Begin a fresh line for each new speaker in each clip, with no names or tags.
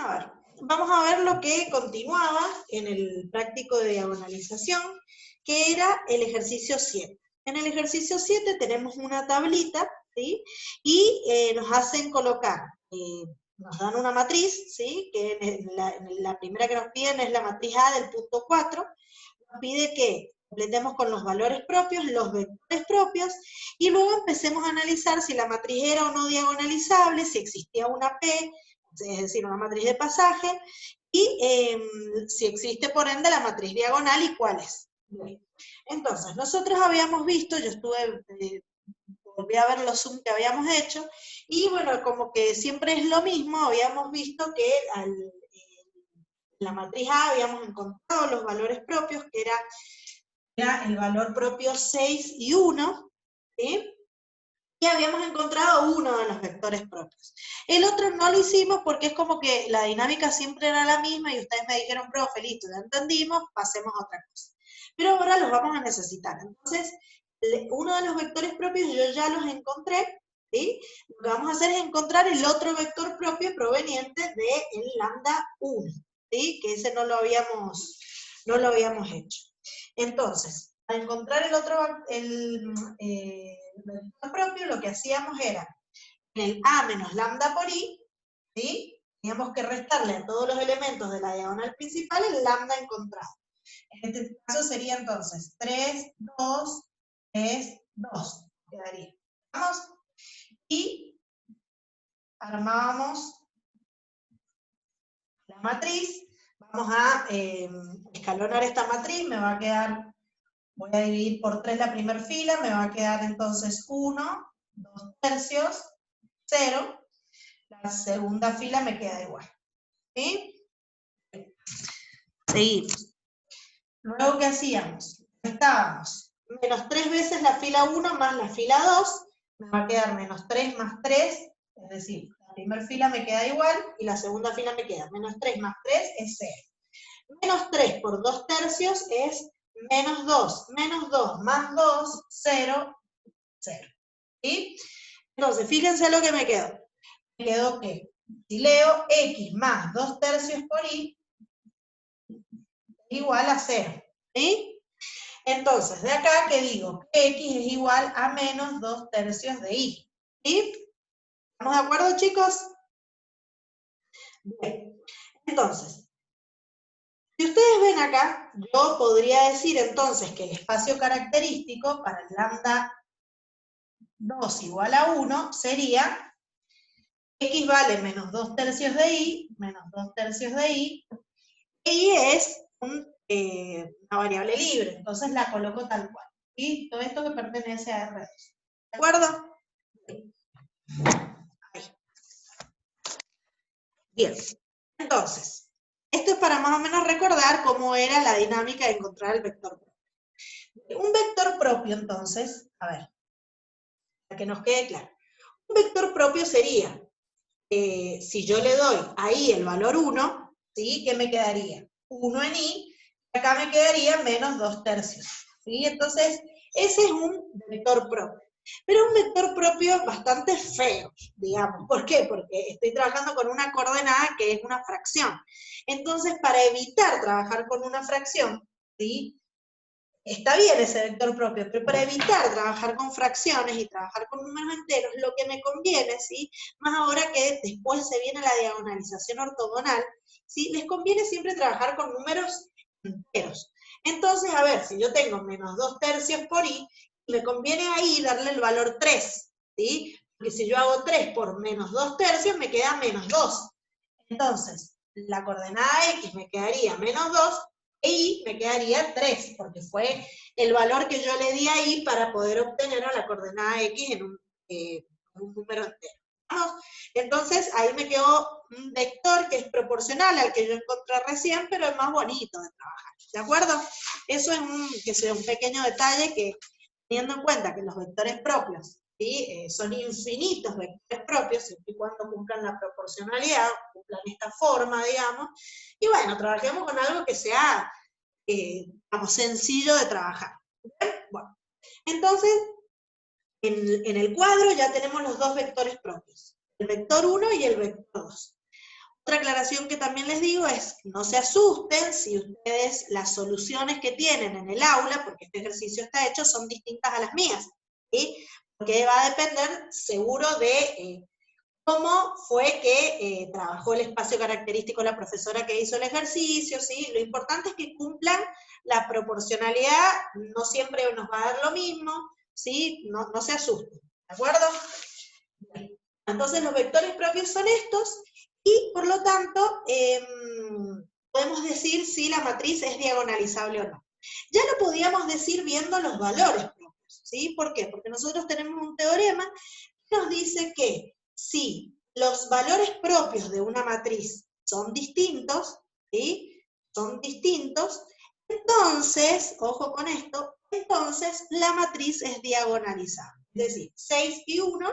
a ver. Vamos a ver lo que continuaba en el práctico de diagonalización, que era el ejercicio 7. En el ejercicio 7 tenemos una tablita, ¿sí? Y nos hacen colocar, nos dan una matriz, ¿sí? Que la primera que nos piden es la matriz A del punto 4, nos pide que completemos con los valores propios, los vectores propios, y luego empecemos a analizar si la matriz era o no diagonalizable, si existía una P, es decir, una matriz de pasaje, y si existe por ende la matriz diagonal y cuál es. Bien. Entonces, nosotros habíamos visto, yo volví a ver los Zoom que habíamos hecho, y bueno, como que siempre es lo mismo, habíamos visto que la matriz A habíamos encontrado los valores propios, que era el valor propio 6 y 1, ¿sí? Y habíamos encontrado uno de los vectores propios. El otro no lo hicimos porque es como que la dinámica siempre era la misma y ustedes me dijeron, profe, listo, ya entendimos, pasemos a otra cosa. Pero ahora los vamos a necesitar. Entonces, uno de los vectores propios yo ya los encontré, ¿sí? Lo que vamos a hacer es encontrar el otro vector propio proveniente del lambda 1, ¿sí? Que ese no lo habíamos hecho. Entonces, para encontrar el otro, vector propio, lo que hacíamos era, en el A menos lambda por I, ¿sí? Teníamos que restarle a todos los elementos de la diagonal principal el lambda encontrado. En este caso sería entonces 3, 2, 3, 2, quedaría. ¿Vamos? Y armábamos la matriz. Vamos a escalonar esta matriz, me va a quedar, voy a dividir por 3 la primera fila, me va a quedar entonces 1, 2 tercios, 0, la segunda fila me queda igual. ¿Sí? Seguimos. Luego, ¿qué hacíamos? Restábamos menos 3 veces la fila 1 más la fila 2, me va a quedar menos 3 más 3, es decir, la primera fila me queda igual y la segunda fila me queda menos 3 más 3 es 0. Menos 3 por 2 tercios es menos 2 más 2, 0, 0. ¿Sí? Entonces, fíjense lo que me quedó. Me quedó que si leo x más 2 tercios por y, igual a 0. ¿Sí? Entonces, de acá, ¿qué digo? X es igual a menos 2 tercios de y. ¿Sí? ¿Estamos de acuerdo, chicos? Bien. Entonces, si ustedes ven acá, yo podría decir entonces que el espacio característico para el lambda 2 igual a 1 sería x vale menos 2 tercios de y, menos 2 tercios de y, y es una variable libre, entonces la coloco tal cual. ¿Sí? Todo esto que pertenece a R2. ¿De acuerdo? Ahí. Bien. Entonces, esto es para más o menos recordar cómo era la dinámica de encontrar el vector propio. Un vector propio, entonces, a ver, para que nos quede claro. Un vector propio sería, si yo le doy ahí el valor 1, ¿sí? ¿Qué me quedaría? 1 en y, acá me quedaría menos 2 tercios. ¿Sí? Entonces, ese es un vector propio. Pero un vector propio bastante feo, digamos. ¿Por qué? Porque estoy trabajando con una coordenada que es una fracción. Entonces, para evitar trabajar con una fracción, ¿sí? Está bien ese vector propio, pero para evitar trabajar con fracciones y trabajar con números enteros, lo que me conviene, ¿sí? Más ahora que después se viene la diagonalización ortogonal, ¿sí? Les conviene siempre trabajar con números enteros. Entonces, a ver, si yo tengo menos 2 tercios por y, me conviene ahí darle el valor 3, ¿sí? Porque si yo hago 3 por menos 2 tercios, me queda menos 2. Entonces, la coordenada x me quedaría menos 2, e y me quedaría 3, porque fue el valor que yo le di ahí para poder obtener a la coordenada x en un número entero. ¿Vamos? Entonces, ahí me quedó un vector que es proporcional al que yo encontré recién, pero es más bonito de trabajar. ¿De acuerdo? Eso es un pequeño detalle que, teniendo en cuenta que los vectores propios, ¿sí? Son infinitos vectores propios, siempre y cuando cumplan la proporcionalidad, cumplan esta forma, digamos, y bueno, trabajemos con algo que sea, digamos, sencillo de trabajar. ¿Bien? Bueno, entonces, en el cuadro ya tenemos los dos vectores propios, el vector 1 y el vector 2. Otra aclaración que también les digo es, no se asusten si ustedes las soluciones que tienen en el aula, porque este ejercicio está hecho, son distintas a las mías, ¿sí? Porque va a depender seguro de cómo fue que trabajó el espacio característico la profesora que hizo el ejercicio, ¿sí? Lo importante es que cumplan la proporcionalidad, no siempre nos va a dar lo mismo, ¿sí? No se asusten, ¿de acuerdo? Bien. Entonces los vectores propios son estos, y por lo tanto podemos decir si la matriz es diagonalizable o no. Ya lo podíamos decir viendo los valores propios, ¿sí? ¿Por qué? Porque nosotros tenemos un teorema que nos dice que si los valores propios de una matriz son distintos, ¿sí? Son distintos, entonces, ojo con esto, entonces la matriz es diagonalizable. Es decir, 6 y 1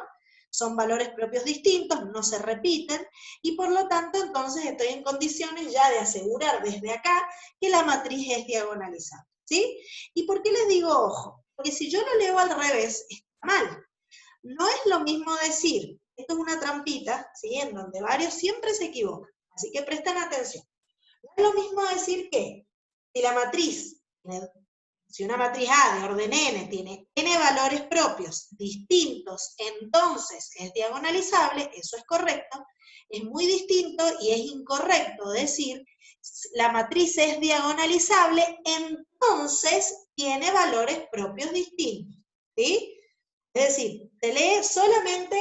son valores propios distintos, no se repiten, y por lo tanto entonces estoy en condiciones ya de asegurar desde acá que la matriz es diagonalizable, ¿sí? ¿Y por qué les digo ojo? Porque si yo lo leo al revés, está mal. No es lo mismo decir, esto es una trampita, ¿sí? En donde varios siempre se equivocan, así que presten atención. No es lo mismo decir que si la matriz, si una matriz A de orden n tiene n valores propios distintos, entonces es diagonalizable, eso es correcto. Es muy distinto y es incorrecto decir la matriz es diagonalizable, entonces tiene valores propios distintos, ¿sí? Es decir, se lee solamente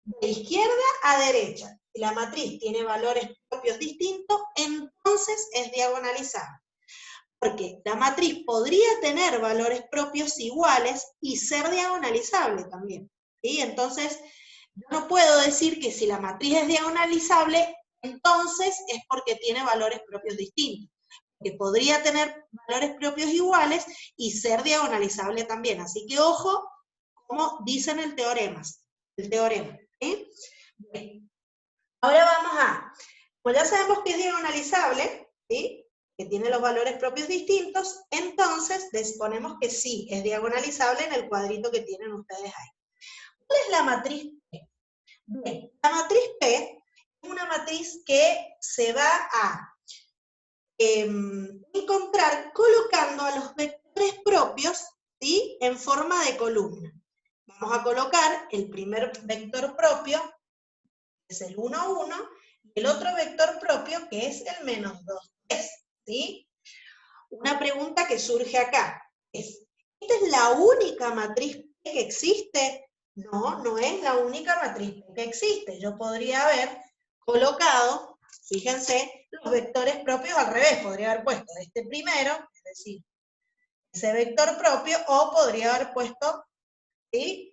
de izquierda a derecha. Si la matriz tiene valores propios distintos, entonces es diagonalizable. Porque la matriz podría tener valores propios iguales y ser diagonalizable también, ¿sí? Entonces, yo no puedo decir que si la matriz es diagonalizable, entonces es porque tiene valores propios distintos. Que podría tener valores propios iguales y ser diagonalizable también. Así que ojo, como dicen el teorema, ¿sí? Bien. Ahora vamos a, pues ya sabemos que es diagonalizable, ¿sí? Que tiene los valores propios distintos, entonces ponemos que sí, es diagonalizable en el cuadrito que tienen ustedes ahí. ¿Cuál es la matriz P? Bien, la matriz P es una matriz que se va a encontrar colocando a los vectores propios, ¿sí? En forma de columna. Vamos a colocar el primer vector propio, que es el 1, 1, y el otro vector propio, que es el menos 2, 3, ¿sí? Una pregunta que surge acá es, ¿esta es la única matriz P que existe? No, no es la única matriz P que existe. Yo podría haber colocado, fíjense, los vectores propios al revés. Podría haber puesto este primero, es decir, ese vector propio, o podría haber puesto, ¿sí?,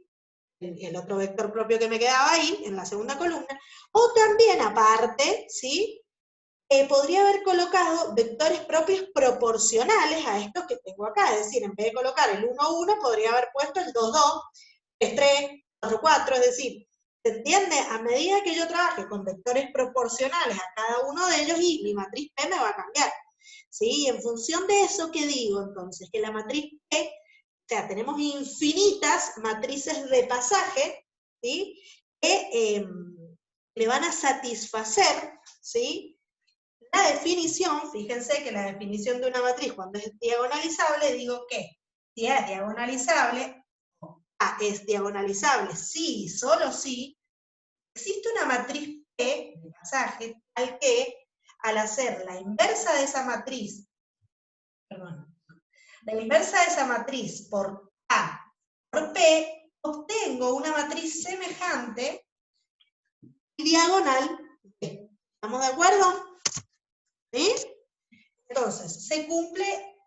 el otro vector propio que me quedaba ahí, en la segunda columna, o también aparte, ¿sí?, podría haber colocado vectores propios proporcionales a estos que tengo acá, es decir, en vez de colocar el 1, 1, podría haber puesto el 2, 2, 3, 3, 4, 4, es decir, ¿se entiende? A medida que yo trabaje con vectores proporcionales a cada uno de ellos, y mi matriz P me va a cambiar, ¿sí? En función de eso, ¿qué digo entonces? Que la matriz P, o sea, tenemos infinitas matrices de pasaje, ¿sí?, que le van a satisfacer, ¿sí?, la definición. Fíjense que la definición de una matriz cuando es diagonalizable, digo que si es diagonalizable, es diagonalizable sí, solo si existe una matriz P de pasaje tal que al hacer la inversa de esa matriz, la inversa de esa matriz por A por P, obtengo una matriz semejante y diagonal P. ¿Estamos de acuerdo? ¿Sí? Entonces, se cumple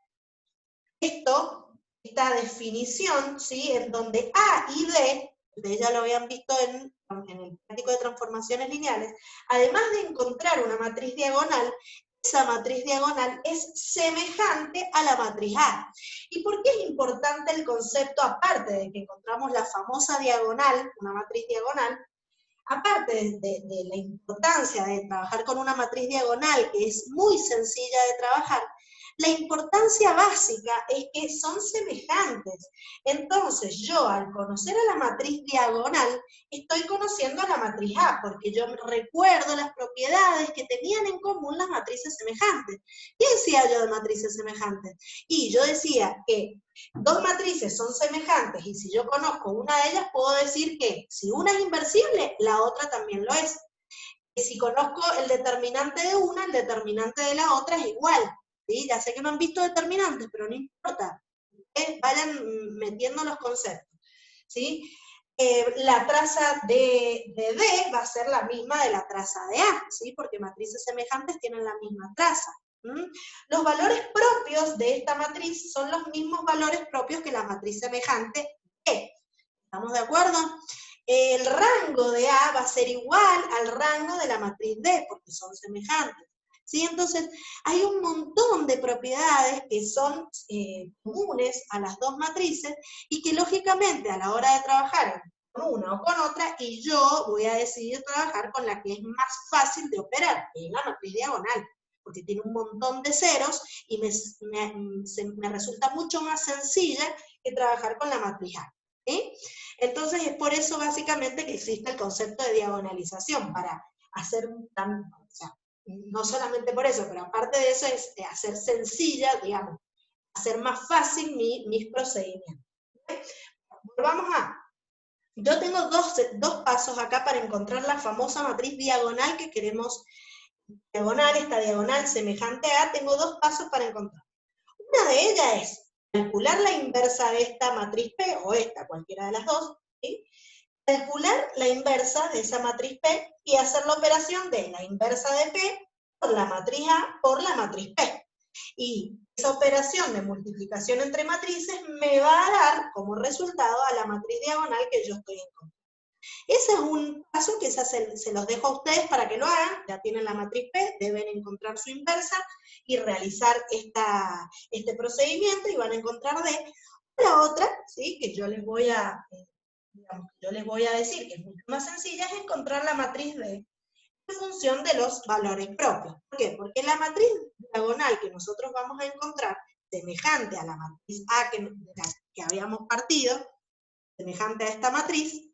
esta definición, ¿sí?, en donde A y B, ustedes ya lo habían visto en el práctico de transformaciones lineales, además de encontrar una matriz diagonal, esa matriz diagonal es semejante a la matriz A. ¿Y por qué es importante el concepto, aparte de que encontramos la famosa diagonal, una matriz diagonal? Aparte de la importancia de trabajar con una matriz diagonal, que es muy sencilla de trabajar, La importancia básica es que son semejantes. Entonces, yo al conocer a la matriz diagonal, estoy conociendo a la matriz A, porque yo recuerdo las propiedades que tenían en común las matrices semejantes. ¿Qué decía yo de matrices semejantes? Y yo decía que dos matrices son semejantes, y si yo conozco una de ellas, puedo decir que si una es inversible, la otra también lo es. Y si conozco el determinante de una, el determinante de la otra es igual. ¿Sí? Ya sé que no han visto determinantes, pero no importa. Vayan metiendo los conceptos. ¿Sí? La traza de D va a ser la misma de la traza de A, ¿sí? Porque matrices semejantes tienen la misma traza. Los valores propios de esta matriz son los mismos valores propios que la matriz semejante E. ¿Estamos de acuerdo? El rango de A va a ser igual al rango de la matriz D, porque son semejantes. ¿Sí? Entonces, hay un montón de propiedades que son comunes a las dos matrices y que lógicamente a la hora de trabajar con una o con otra, y yo voy a decidir trabajar con la que es más fácil de operar, que es la matriz diagonal, porque tiene un montón de ceros y me resulta mucho más sencilla que trabajar con la matriz A. ¿Sí? Entonces es por eso básicamente que existe el concepto de diagonalización, para hacer o sea, no solamente por eso, pero aparte de eso es hacer sencilla, digamos, hacer más fácil mis procedimientos. Volvamos yo tengo dos pasos acá para encontrar la famosa matriz diagonal que queremos, esta diagonal semejante a, tengo dos pasos para encontrar. Una de ellas es calcular la inversa de esta matriz P, o esta, cualquiera de las dos, ¿sí? Calcular la inversa de esa matriz P y hacer la operación de la inversa de P por la matriz A por la matriz P. Y esa operación de multiplicación entre matrices me va a dar como resultado a la matriz diagonal que yo estoy encontrando. Ese es un paso que se los dejo a ustedes para que lo hagan. Ya tienen la matriz P, deben encontrar su inversa y realizar este procedimiento y van a encontrar D. La otra, ¿sí? Que yo les voy a decir que es mucho más sencilla, es encontrar la matriz D en función de los valores propios. ¿Por qué? Porque la matriz diagonal que nosotros vamos a encontrar, semejante a la matriz A que habíamos partido, semejante a esta matriz,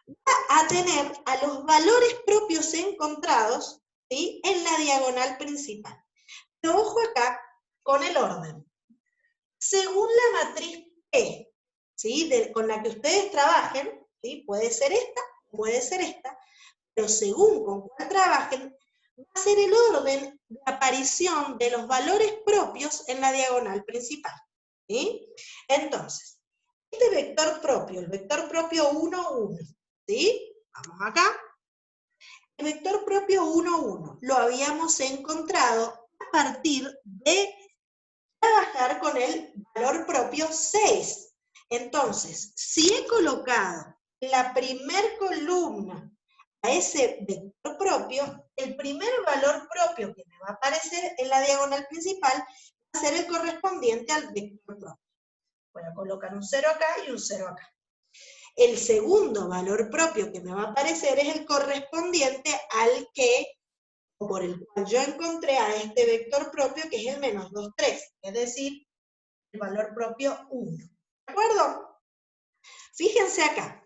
va a tener a los valores propios encontrados, ¿sí? En la diagonal principal. Pero ojo acá con el orden. Según la matriz P, ¿sí? Con la que ustedes trabajen, ¿sí? Puede ser esta, puede ser esta, pero según con cuál trabajen, va a ser el orden de aparición de los valores propios en la diagonal principal. ¿Sí? Entonces, este vector propio, el vector propio 1, 1, ¿sí? Vamos acá. El vector propio 1, 1 lo habíamos encontrado a partir de trabajar con el valor propio 6. Entonces, si he colocado en la primer columna a ese vector propio, el primer valor propio que me va a aparecer en la diagonal principal va a ser el correspondiente al vector propio. Voy a colocar un 0 acá y un 0 acá. El segundo valor propio que me va a aparecer es el correspondiente al que, o por el cual yo encontré a este vector propio, que es el menos 2, 3, es decir, el valor propio 1. ¿De acuerdo? Fíjense acá.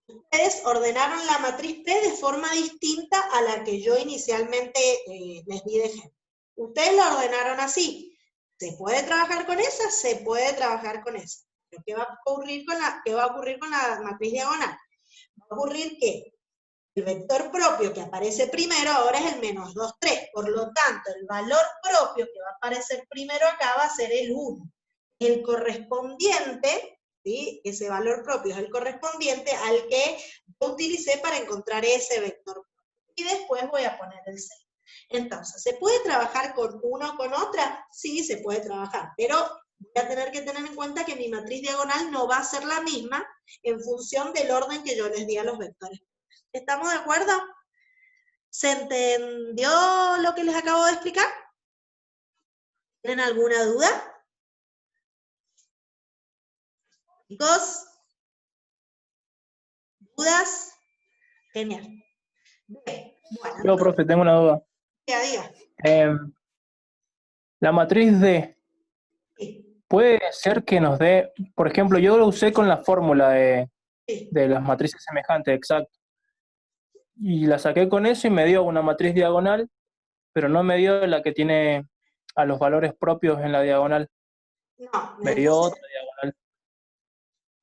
Ustedes ordenaron la matriz P de forma distinta a la que yo inicialmente les di de ejemplo. Ustedes la ordenaron así. ¿Se puede trabajar con esa? Se puede trabajar con esa. ¿Pero qué va a ocurrir con la matriz diagonal? Va a ocurrir que el vector propio que aparece primero ahora es el menos 2, 3. Por lo tanto, el valor propio que va a aparecer primero acá va a ser el 1. El correspondiente, ¿sí? Ese valor propio es el correspondiente al que yo utilicé para encontrar ese vector propio. Y después voy a poner el 6. Entonces, ¿se puede trabajar con una o con otra? Sí, se puede trabajar, pero voy a tener que tener en cuenta que mi matriz diagonal no va a ser la misma en función del orden que yo les di a los vectores. ¿Estamos de acuerdo? ¿Se entendió lo que les acabo de explicar? ¿Tienen alguna duda? Chicos, ¿dudas? Genial. Bien, bueno,
Yo, profe, tengo una duda.
diga.
Em, La matriz D
Sí,
puede ser que nos dé, por ejemplo, yo lo usé con la fórmula
sí.
de las matrices semejantes, exacto. Y la saqué con eso y me dio una matriz diagonal, pero no me dio la que tiene a los valores propios en la diagonal.
No,
Me dio
entonces
otra diagonal.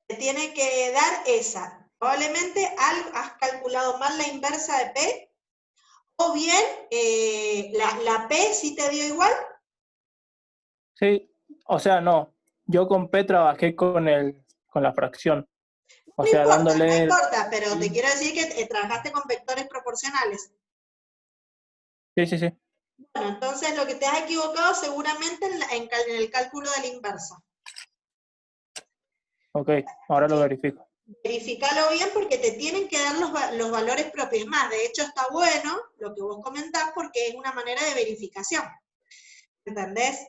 te tiene que dar esa. Probablemente has calculado mal la inversa de P, o bien la P sí te dio igual.
Sí, o sea, no. Yo con P trabajé con la fracción. O
No
sea,
importa, no
dándole...
importa, pero te quiero decir que trabajaste con vectores proporcionales.
Sí, sí, sí.
Bueno, entonces lo que te has equivocado seguramente en el cálculo de la inversa.
Ok, ahora lo
¿Sí?
verifico.
Verifícalo bien porque te tienen que dar los valores propios. Más, de hecho está bueno lo que vos comentás porque es una manera de verificación. ¿Entendés?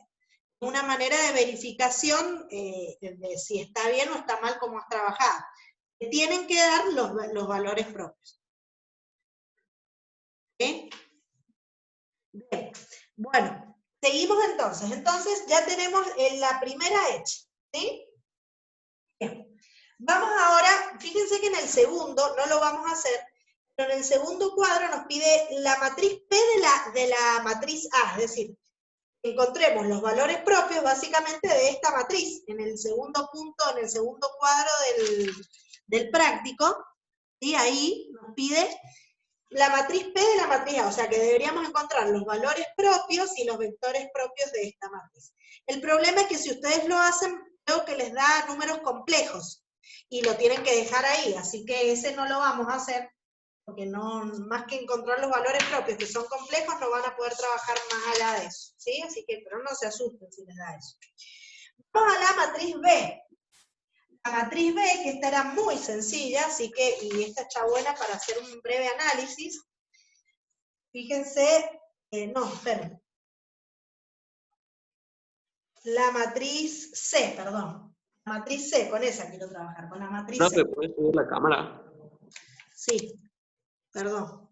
Una manera de verificación de si está bien o está mal como has trabajado. Te tienen que dar los valores propios. ¿Sí? Bien. Bueno, seguimos entonces. Entonces ya tenemos la primera hecha. ¿Sí? Bien. Vamos ahora, fíjense que en el segundo, no lo vamos a hacer, pero en el segundo cuadro nos pide la matriz P de la matriz A, es decir, encontremos los valores propios básicamente de esta matriz. En el segundo punto, en el segundo cuadro del práctico, ¿sí? Ahí nos pide la matriz P de la matriz A, o sea que deberíamos encontrar los valores propios y los vectores propios de esta matriz. El problema es que si ustedes lo hacen, veo que les da números complejos y lo tienen que dejar ahí, así que ese no lo vamos a hacer, porque no, más que encontrar los valores propios que son complejos, no van a poder trabajar más allá de eso, ¿sí? Así que, pero no se asusten si les da eso. Vamos a la matriz B. La matriz B, que esta era muy sencilla, así que, y esta está buena para hacer un breve análisis. Fíjense, no, esperen. La matriz C, perdón. La matriz C, con esa quiero trabajar, con la matriz C.
Profe, ¿puedes subir la cámara?
Sí, perdón.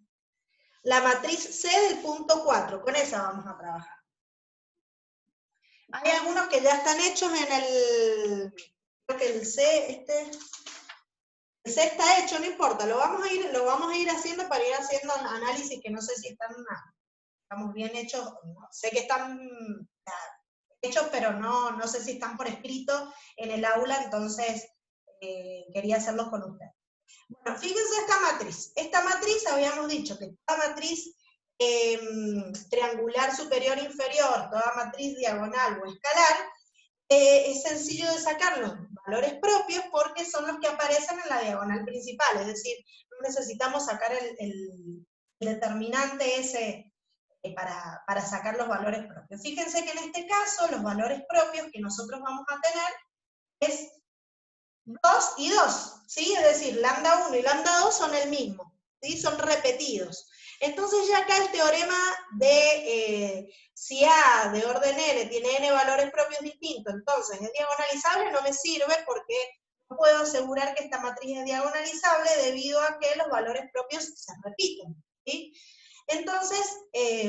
La matriz C del punto 4, con esa vamos a trabajar. Hay algunos que ya están hechos en el, creo que el C, el C está hecho, no importa, lo vamos a ir haciendo para ir haciendo análisis que no sé si estamos bien hechos, no, sé que están hechos, pero no sé si están por escrito en el aula, entonces quería hacerlos con ustedes. Bueno, fíjense esta matriz. Esta matriz habíamos dicho que toda matriz triangular superior e inferior, toda matriz diagonal o escalar, es sencillo de sacar los valores propios porque son los que aparecen en la diagonal principal, es decir, no necesitamos sacar el determinante ese para sacar los valores propios. Fíjense que en este caso los valores propios que nosotros vamos a tener es 2 y 2, ¿sí? Es decir, lambda 1 y lambda 2 son el mismo, ¿sí? Son repetidos. Entonces ya acá el teorema de si A de orden n tiene n valores propios distintos, entonces es diagonalizable, no me sirve porque no puedo asegurar que esta matriz es diagonalizable debido a que los valores propios se repiten, ¿sí? Entonces, ¿qué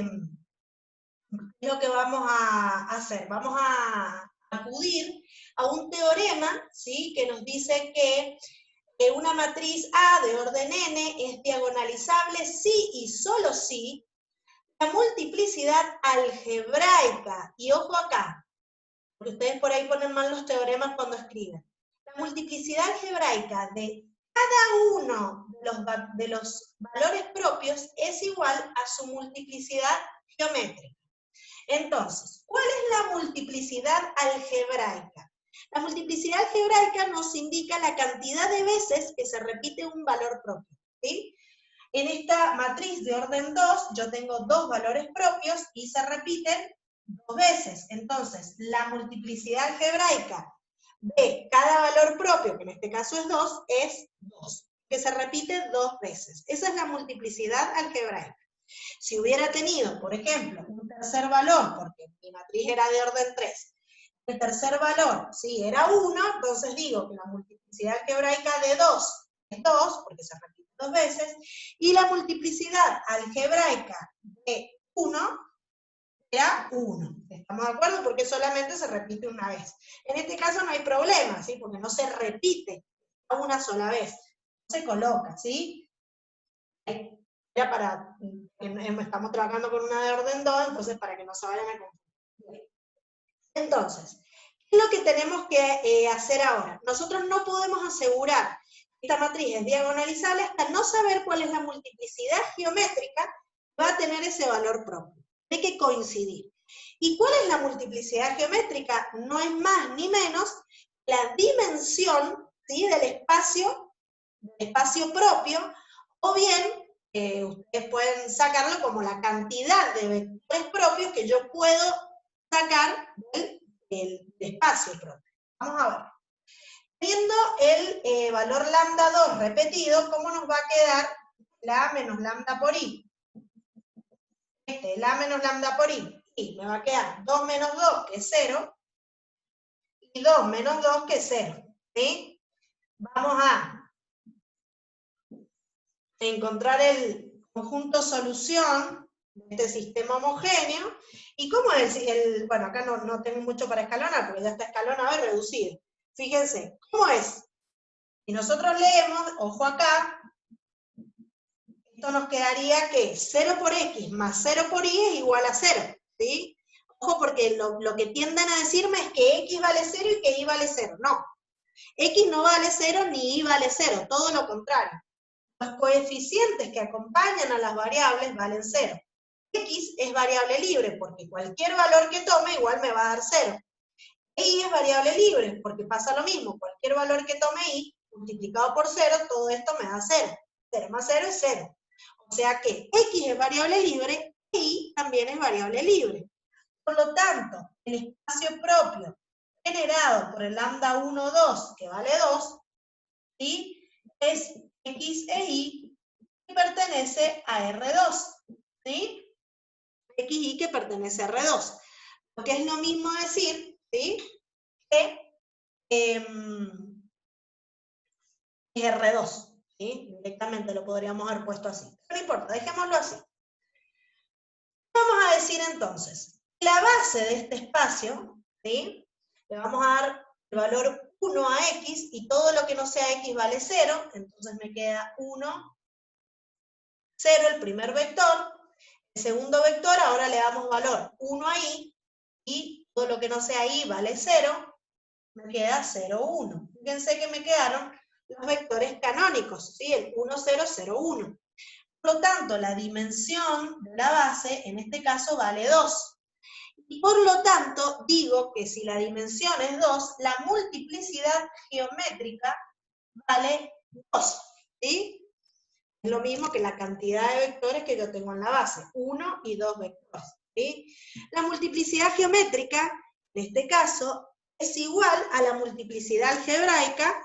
es lo que vamos a hacer? Vamos a acudir a un teorema, ¿sí? Que nos dice que una matriz A de orden n es diagonalizable si y solo si la multiplicidad algebraica, y ojo acá, porque ustedes por ahí ponen mal los teoremas cuando escriben, la multiplicidad algebraica de cada uno de los valores propios es igual a su multiplicidad geométrica. Entonces, ¿cuál es la multiplicidad algebraica? La multiplicidad algebraica nos indica la cantidad de veces que se repite un valor propio, ¿sí? En esta matriz de orden 2, yo tengo dos valores propios y se repiten dos veces. Entonces, la multiplicidad algebraica de cada valor propio, que en este caso es 2, es 2, que se repite dos veces. Esa es la multiplicidad algebraica. Si hubiera tenido, por ejemplo, un tercer valor, porque mi matriz era de orden 3, el tercer valor, sí, era 1, entonces digo que la multiplicidad algebraica de 2 es 2, porque se repite dos veces, y la multiplicidad algebraica de 1 era 1. ¿Estamos de acuerdo? Porque solamente se repite una vez. En este caso no hay problema, ¿sí? Porque no se repite una sola vez. No se coloca, ¿sí? Ya para, estamos trabajando con una de orden 2, entonces para que no se vayan a confundir. Entonces, ¿qué es lo que tenemos que hacer ahora? Nosotros no podemos asegurar que esta matriz es diagonalizable hasta no saber cuál es la multiplicidad geométrica que va a tener ese valor propio. Tiene que coincidir. ¿Y cuál es la multiplicidad geométrica? No es más ni menos la dimensión, ¿sí?, del espacio propio, o bien ustedes pueden sacarlo como la cantidad de vectores propios que yo puedo sacar del espacio propio. Vamos a ver. Teniendo el valor lambda 2 repetido, ¿cómo nos va a quedar la A menos lambda por I? La menos lambda por I. Y me va a quedar 2 menos 2, que es 0, y 2 menos 2, que es 0. ¿Sí? Vamos a encontrar el conjunto solución de este sistema homogéneo. ¿Y cómo es bueno, acá no tengo mucho para escalonar, porque ya está escalonado y reducido. Fíjense, ¿cómo es? Si nosotros leemos, ojo acá, esto nos quedaría que 0 por x más 0 por y es igual a 0, ¿sí? Ojo, porque lo que tienden a decirme es que x vale 0 y que y vale 0. No, x no vale 0 ni y vale 0, todo lo contrario. Los coeficientes que acompañan a las variables valen 0. X es variable libre, porque cualquier valor que tome igual me va a dar 0. Y es variable libre, porque pasa lo mismo, cualquier valor que tome y, multiplicado por 0, todo esto me da 0. 0 más 0 es 0. O sea que X es variable libre, y también es variable libre. Por lo tanto, el espacio propio generado por el lambda 1, 2, que vale 2, ¿sí?, es X e Y, que pertenece a R2, ¿sí? X y Y que pertenece a R2. Lo que es lo mismo decir, ¿sí?, que es R2, ¿sí? Directamente lo podríamos haber puesto así. Pero no importa, dejémoslo así. Vamos a decir entonces, la base de este espacio, ¿sí?, le vamos a dar el valor 1 a X, y todo lo que no sea X vale 0, entonces me queda 1, 0, el primer vector. El segundo vector, ahora le damos valor 1 a Y, y todo lo que no sea Y vale 0, me queda 0, 1. Fíjense que me quedaron los vectores canónicos, ¿sí?, el 1, 0, 0, 1. Por lo tanto, la dimensión de la base, en este caso, vale 2. Y por lo tanto, digo que si la dimensión es 2, la multiplicidad geométrica vale 2, ¿sí? Es lo mismo que la cantidad de vectores que yo tengo en la base, 1 y 2 vectores, ¿sí? La multiplicidad geométrica, en este caso, es igual a la multiplicidad algebraica,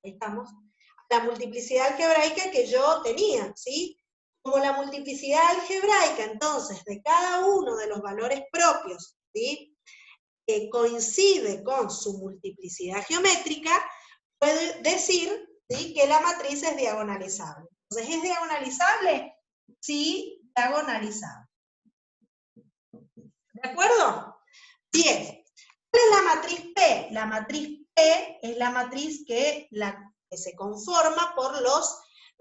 ahí estamos, a la multiplicidad algebraica que yo tenía, ¿sí? Como la multiplicidad algebraica, entonces, de cada uno de los valores propios, ¿sí?, coincide con su multiplicidad geométrica, puedo decir, ¿sí?, que la matriz es diagonalizable. Entonces, ¿es diagonalizable? Sí, diagonalizable. ¿De acuerdo? Bien. ¿Cuál es la matriz P? La matriz P es la matriz que se conforma por los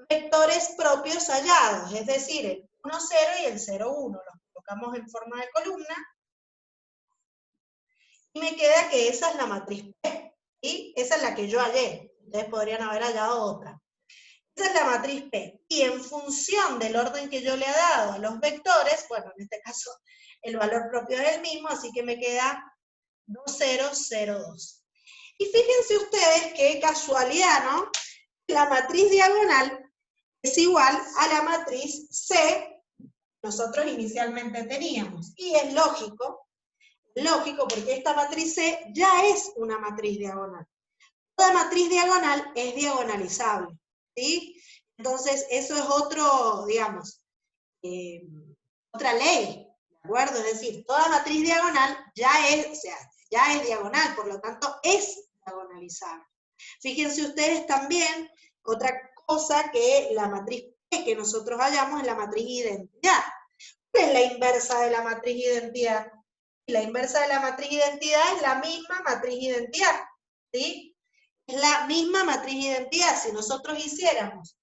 vectores propios hallados, es decir, el 1, 0 y el 0, 1. Los colocamos en forma de columna. Y me queda que esa es la matriz P, ¿sí? Esa es la que yo hallé. Ustedes podrían haber hallado otra. Esa es la matriz P. Y en función del orden que yo le he dado a los vectores, bueno, en este caso el valor propio es el mismo, así que me queda 2, 0, 0, 2. Y fíjense ustedes qué casualidad, ¿no? La matriz diagonal es igual a la matriz C que nosotros inicialmente teníamos. Y es lógico porque esta matriz C ya es una matriz diagonal. Toda matriz diagonal es diagonalizable, ¿sí? Entonces, eso es otro, digamos, otra ley, ¿de acuerdo? Es decir, toda matriz diagonal ya es diagonal, por lo tanto, es diagonalizable. Fíjense ustedes también, otra cosa, que la matriz P que nosotros hallamos es la matriz identidad. ¿Qué es la inversa de la matriz identidad? La inversa de la matriz identidad es la misma matriz identidad, ¿sí? Es la misma matriz identidad. Si nosotros hiciéramos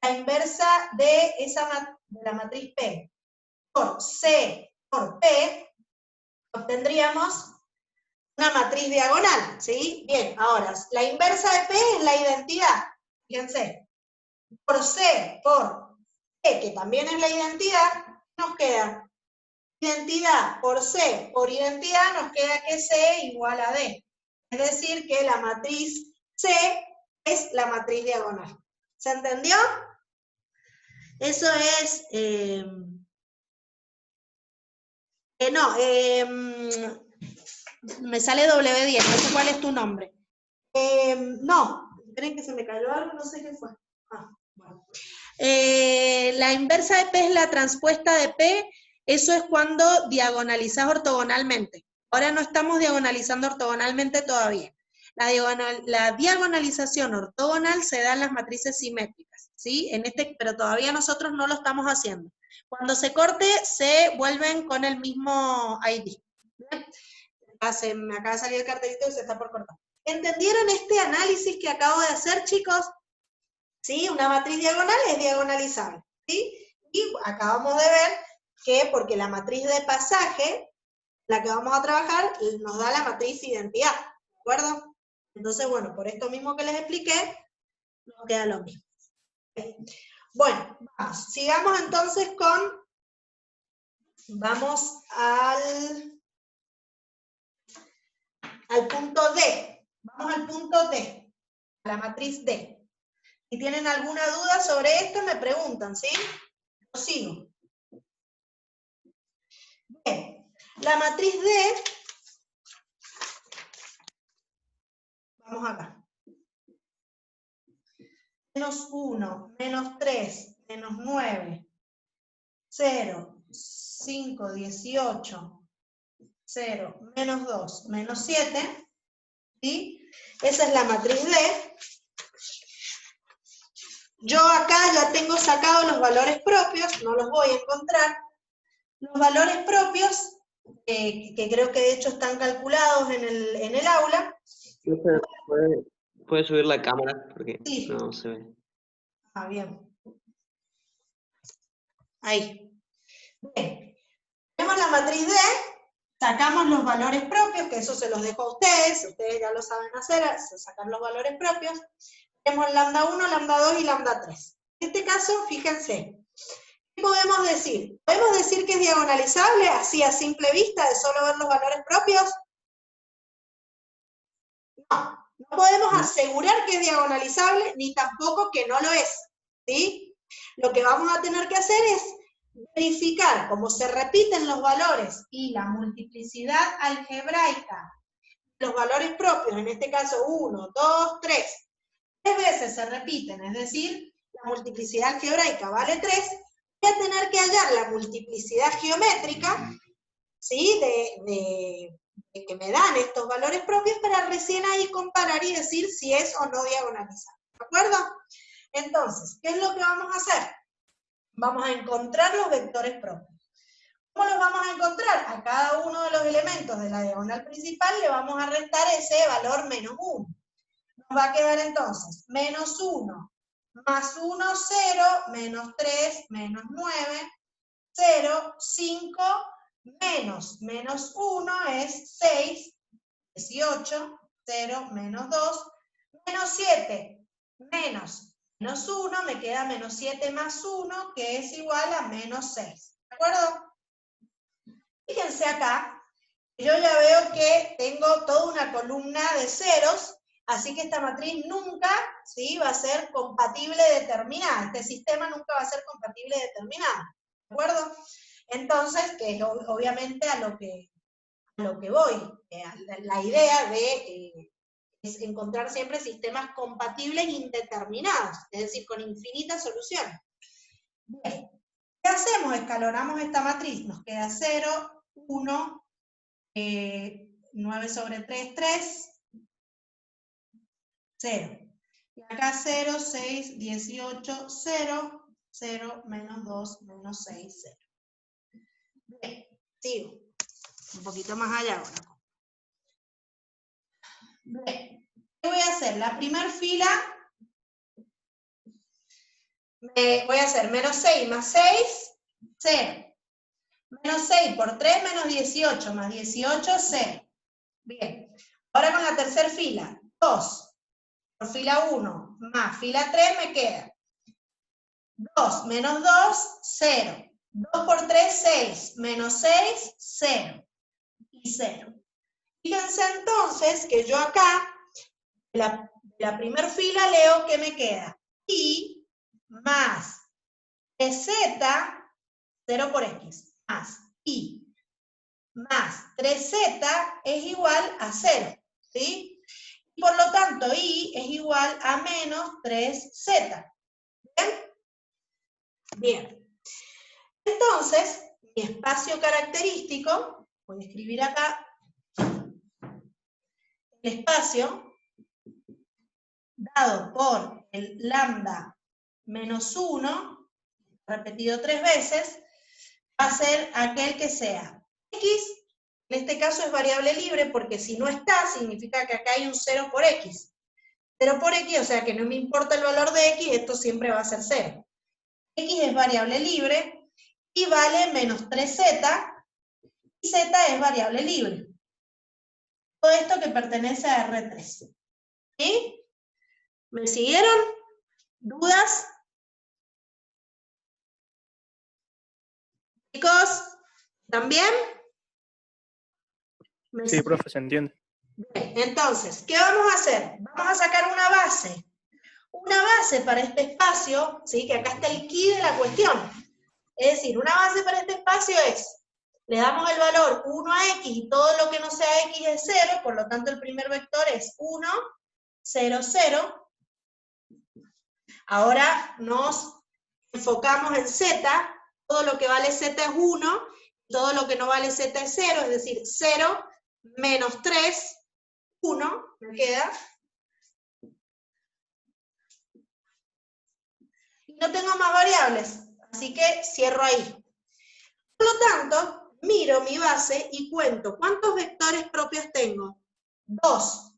la inversa de la matriz P por C por P, obtendríamos una matriz diagonal, ¿sí? Bien, ahora, la inversa de P es la identidad, fíjense. Por C por P, que también es la identidad, nos queda identidad por C por identidad, nos queda que C igual a D. Es decir, que la matriz C es la matriz diagonal. ¿Se entendió? Eso es... me sale W10, no sé cuál es tu nombre. No, ¿creen que se me cayó algo? No sé qué fue. Bueno. La inversa de P es la transpuesta de P, eso es cuando diagonalizas ortogonalmente. Ahora no estamos diagonalizando ortogonalmente todavía. La diagonalización ortogonal se da en las matrices simétricas, ¿sí? Pero todavía nosotros no lo estamos haciendo. Cuando se corte, se vuelven con el mismo ID. ¿Bien? Me acaba de salir el cartelito y se está por cortar. ¿Entendieron este análisis que acabo de hacer, chicos? ¿Sí? Una matriz diagonal es diagonalizable, ¿sí? Y acabamos de ver que porque la matriz de pasaje, la que vamos a trabajar, nos da la matriz identidad, ¿de acuerdo? Entonces, bueno, por esto mismo que les expliqué, nos queda lo mismo. Bueno, vamos. Sigamos entonces vamos al punto D. Vamos al punto D, a la matriz D. Si tienen alguna duda sobre esto, me preguntan, ¿sí? Yo sigo. Bien, la matriz D, vamos acá. Menos 1, menos 3, menos 9, 0, 5, 18, 0, menos 2, menos 7, ¿sí? Esa es la matriz D. Yo acá ya tengo sacado los valores propios, no los voy a encontrar. Los valores propios, que creo que de hecho están calculados en el aula.
¿Puede subir la cámara? Porque
sí.
No se ve.
Ah, bien. Ahí. Bien. Tenemos la matriz D, sacamos los valores propios, que eso se los dejo a ustedes ya lo saben hacer, sacar los valores propios. Tenemos lambda 1, lambda 2 y lambda 3. En este caso, fíjense, ¿qué podemos decir? ¿Podemos decir que es diagonalizable, así a simple vista, de solo ver los valores propios? No, no podemos asegurar que es diagonalizable, ni tampoco que no lo es, ¿sí? Lo que vamos a tener que hacer es verificar cómo se repiten los valores y la multiplicidad algebraica, los valores propios, en este caso 1, 2, 3, 3 veces se repiten, es decir, la multiplicidad algebraica vale 3, voy a tener que hallar la multiplicidad geométrica, ¿sí? de que me dan estos valores propios para recién ahí comparar y decir si es o no diagonalizable, ¿de acuerdo? Entonces, ¿qué es lo que vamos a hacer? Vamos a encontrar los vectores propios. ¿Cómo los vamos a encontrar? A cada uno de los elementos de la diagonal principal le vamos a restar ese valor menos 1. Nos va a quedar entonces menos 1 más 1, 0, menos 3, menos 9, 0, 5, menos 1 es 6, 18, 0, menos 2, menos 7, menos 1, me queda menos 7 más 1, que es igual a menos 6. ¿De acuerdo? Fíjense acá, yo ya veo que tengo toda una columna de ceros, así que esta matriz nunca, ¿sí? Va a ser compatible determinada. Este sistema nunca va a ser compatible determinado. ¿De acuerdo? Entonces, que es obviamente a lo que voy. La idea es encontrar siempre sistemas compatibles indeterminados, es decir, con infinitas soluciones. Bien. ¿Qué hacemos? Escalonamos esta matriz. Nos queda 0, 1, 9 sobre 3, 3, 0. Y acá 0, 6, 18, 0, 0, menos 2, menos 6, 0. Sigo. Un poquito más allá ahora. Bien. ¿Qué voy a hacer? La primera fila, voy a hacer menos 6 más 6, 0. Menos 6 por 3, menos 18, más 18, 0. Bien. Ahora con la tercera fila, 2 por fila 1 más fila 3 me queda 2 menos 2, 0. 2 por 3, 6. Menos 6, 0. Y 0. Fíjense entonces que yo acá, la primera fila leo que me queda. Y más 3z, 0 por x, más y más 3z es igual a 0. ¿Sí? Y por lo tanto, y es igual a menos 3z. ¿Bien? Bien. Entonces, mi espacio característico, voy a escribir acá, el espacio dado por el lambda menos 1, repetido 3 veces, va a ser aquel que sea x, en este caso es variable libre, porque si no está, significa que acá hay un 0 por x. 0 por x, o sea que no me importa el valor de x, esto siempre va a ser 0. X es variable libre y vale menos 3z, y z es variable libre. Todo esto que pertenece a R3. ¿Sí? ¿Me siguieron? ¿Dudas? Chicos, ¿también?
Sí, profe, se entiende.
Bien, entonces, ¿qué vamos a hacer? Vamos a sacar una base. Una base para este espacio, ¿sí? Que acá está el key de la cuestión. Es decir, una base para este espacio es, le damos el valor 1 a x y todo lo que no sea x es 0, por lo tanto el primer vector es 1, 0, 0. Ahora nos enfocamos en z, todo lo que vale z es 1, todo lo que no vale z es 0, es decir, 0 menos 3, 1, me queda. Y no tengo más variables, así que cierro ahí. Por lo tanto, miro mi base y cuento cuántos vectores propios tengo. 2.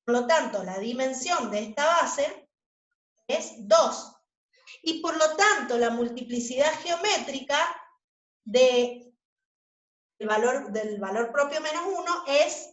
Por lo tanto, la dimensión de esta base es 2. Y por lo tanto, la multiplicidad geométrica del valor propio menos 1 es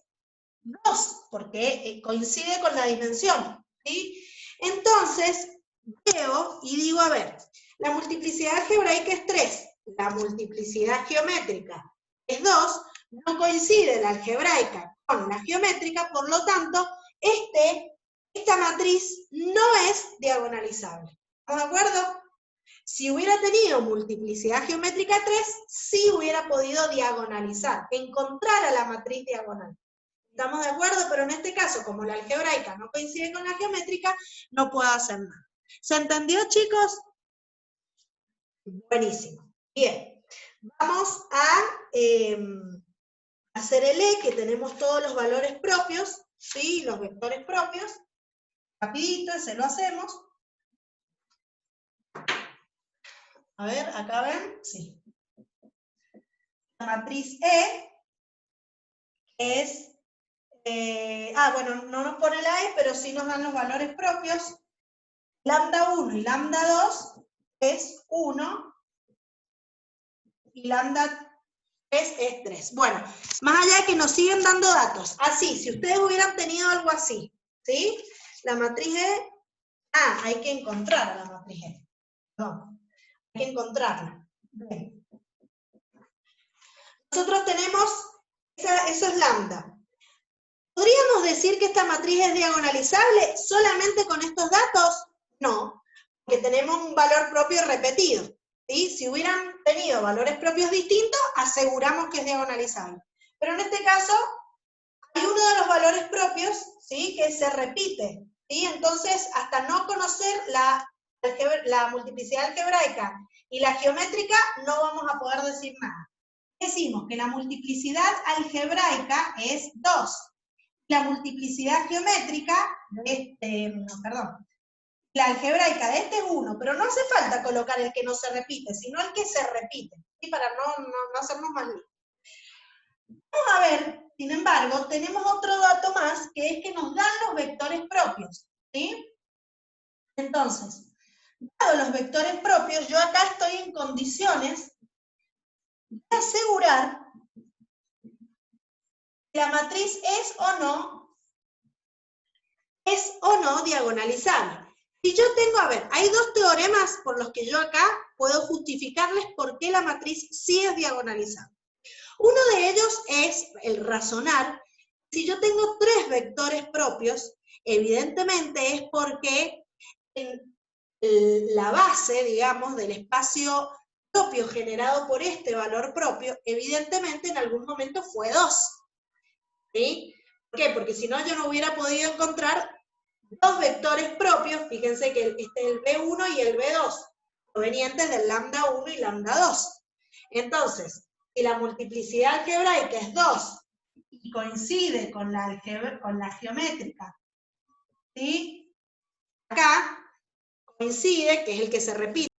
2, porque coincide con la dimensión. ¿Sí? Entonces, veo y digo, a ver, la multiplicidad algebraica es 3, la multiplicidad geométrica es 2, no coincide la algebraica con la geométrica, por lo tanto, esta matriz no es diagonalizable. ¿Estamos de acuerdo? Si hubiera tenido multiplicidad geométrica 3, sí hubiera podido diagonalizar, encontrar a la matriz diagonal. ¿Estamos de acuerdo? Pero en este caso, como la algebraica no coincide con la geométrica, no puedo hacer nada. ¿Se entendió, chicos? Buenísimo. Bien. Vamos a hacer el E, que tenemos todos los valores propios, ¿sí? Los vectores propios. Rapidito, ese lo hacemos. A ver, acá ven, sí. La matriz E es, bueno, no nos pone la E, pero sí nos dan los valores propios. Lambda 1 y lambda 2 es 1, y lambda 3 es 3. Bueno, más allá de que nos siguen dando datos, así, si ustedes hubieran tenido algo así, ¿sí? La matriz E, hay que encontrar a la matriz E. No, hay que encontrarla. Bien. Nosotros tenemos, eso es lambda. ¿Podríamos decir que esta matriz es diagonalizable solamente con estos datos? No, porque tenemos un valor propio repetido. ¿Sí? Si hubieran tenido valores propios distintos, aseguramos que es diagonalizable. Pero en este caso, hay uno de los valores propios, ¿sí? Que se repite. ¿Sí? Entonces, hasta no conocer la multiplicidad algebraica y la geométrica, no vamos a poder decir nada. Decimos que la multiplicidad algebraica es 2. La multiplicidad geométrica, la algebraica de este es 1, pero no hace falta colocar el que no se repite, sino el que se repite, ¿sí? Para no hacernos más lío. Vamos a ver, sin embargo, tenemos otro dato más, que es que nos dan los vectores propios, ¿sí? Entonces, dado los vectores propios, yo acá estoy en condiciones de asegurar que la matriz es o no diagonalizable. Si yo tengo, a ver, hay dos teoremas por los que yo acá puedo justificarles por qué la matriz sí es diagonalizable. Uno de ellos es el razonar. Si yo tengo tres vectores propios, evidentemente es porque en la base, digamos, del espacio propio generado por este valor propio, evidentemente en algún momento fue 2. ¿Sí? ¿Por qué? Porque si no yo no hubiera podido encontrar dos vectores propios, fíjense que este es el B1 y el B2, provenientes del lambda 1 y lambda 2. Entonces, si la multiplicidad algebraica es 2 y coincide con la geométrica, ¿sí? Acá coincide, que es el que se repite,